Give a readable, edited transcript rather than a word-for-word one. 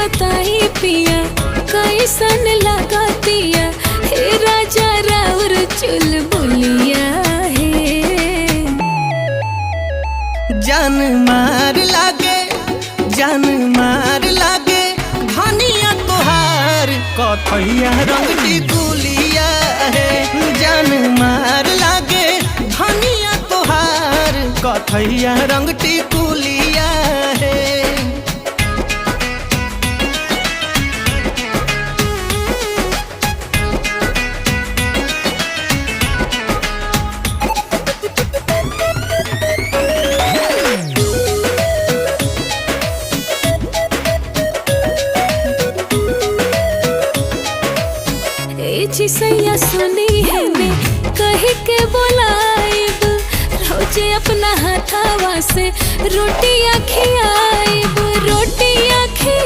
बताई पिया कैसन लगातिया हे राजा राउर चुल बुलिया है। जान मार लागे धनिया तोहार कथैया रंग टिकुलिया है। जान मार लागे धनिया तोहार कथैया रंग टिकुलिया है। सैया सुनी है मैं कह के बोलाइब रोजे अपना हाथावा से रोटियां खियाइब रोटियां खिया